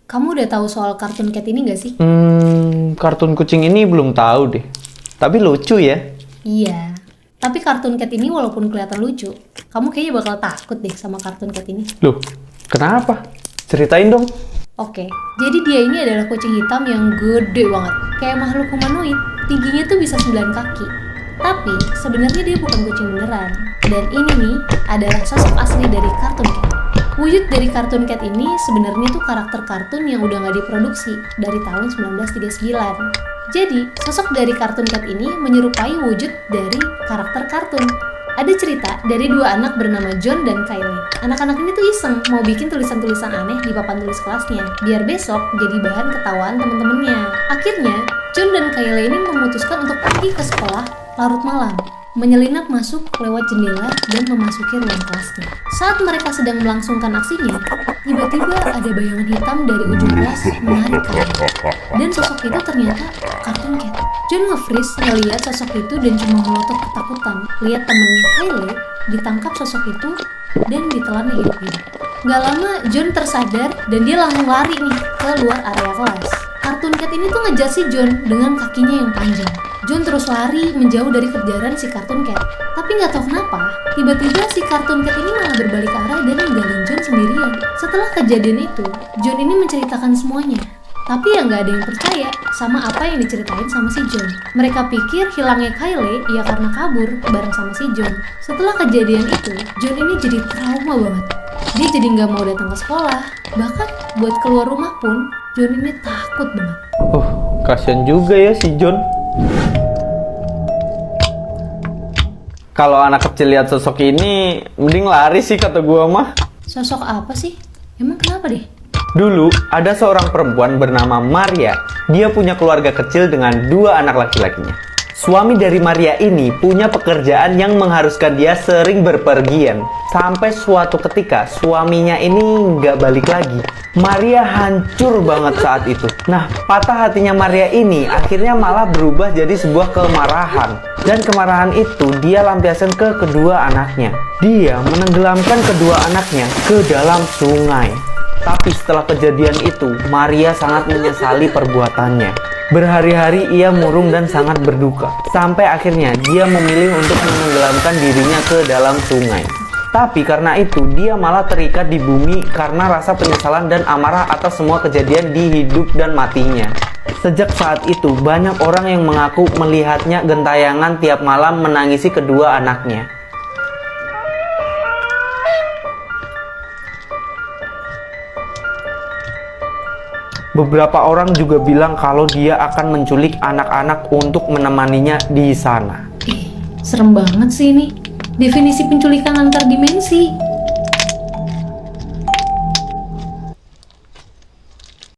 Kamu udah tahu soal kartun cat ini gak sih? Kartun kucing ini belum tahu deh. Tapi lucu ya. Iya. Tapi kartun cat ini walaupun kelihatan lucu, kamu kayaknya bakal takut deh sama kartun cat ini. Loh, kenapa? Ceritain dong. Oke, jadi dia ini adalah kucing hitam yang gede banget. Kayak makhluk humanoid, tingginya tuh bisa 9 kaki. Tapi sebenarnya dia bukan kucing beneran. Dan ini nih adalah sosok asli dari kartun cat. Wujud dari kartun cat ini sebenarnya tuh karakter kartun yang udah nggak diproduksi dari tahun 1939. Jadi, sosok dari kartun cat ini menyerupai wujud dari karakter kartun. Ada cerita dari dua anak bernama John dan Kylie. Anak-anak ini tuh iseng mau bikin tulisan-tulisan aneh di papan tulis kelasnya, biar besok jadi bahan ketawaan temen-temennya. Akhirnya, John dan Kylie ini memutuskan untuk pergi ke sekolah larut malam, menyelinap masuk lewat jendela dan memasuki ruang kelasnya. Saat mereka sedang melangsungkan aksinya, tiba-tiba ada bayangan hitam dari ujung kelas menarik Kylie. Dan sosok itu ternyata kartun cat. John nge-freeze ngeliat sosok itu dan cuma melotot ketakutan. Lihat temennya Kylie ditangkap sosok itu dan ditelan hidup-hidup. Gak lama John tersadar dan dia langsung lari nih ke luar area kelas. Kartun cat ini tuh ngejar si John dengan kakinya yang panjang. John terus lari menjauh dari kejaran si kartun cat. Tapi nggak tahu kenapa, tiba-tiba si kartun cat ini malah berbalik arah dan ninggalin John sendirian. Setelah kejadian itu, John ini menceritakan semuanya. Tapi ya nggak ada yang percaya sama apa yang diceritain sama si John. Mereka pikir hilangnya Kylie ya karena kabur bareng sama si John. Setelah kejadian itu, John ini jadi trauma banget. Dia jadi nggak mau datang ke sekolah. Bahkan buat keluar rumah pun, John ini takut banget. Kasian juga ya si John. Kalau anak kecil lihat sosok ini, mending lari sih kata gua mah. Sosok apa sih? Emang kenapa deh? Dulu, ada seorang perempuan bernama Maria. Dia punya keluarga kecil dengan 2 anak laki-lakinya. Suami dari Maria ini punya pekerjaan yang mengharuskan dia sering berpergian. Sampai suatu ketika, suaminya ini nggak balik lagi. Maria hancur banget saat itu. Nah, patah hatinya Maria ini akhirnya malah berubah jadi sebuah kemarahan. Dan kemarahan itu dia lampiaskan ke kedua anaknya. Dia menenggelamkan kedua anaknya ke dalam sungai. Tapi setelah kejadian itu, Maria sangat menyesali perbuatannya. Berhari-hari ia murung dan sangat berduka. Sampai akhirnya dia memilih untuk menenggelamkan dirinya ke dalam sungai. Tapi karena itu, dia malah terikat di bumi karena rasa penyesalan dan amarah atas semua kejadian di hidup dan matinya. Sejak saat itu, banyak orang yang mengaku melihatnya gentayangan tiap malam menangisi kedua anaknya. Beberapa orang juga bilang kalau dia akan menculik anak-anak untuk menemaninya di sana. Serem banget sih ini. Definisi penculikan antar dimensi.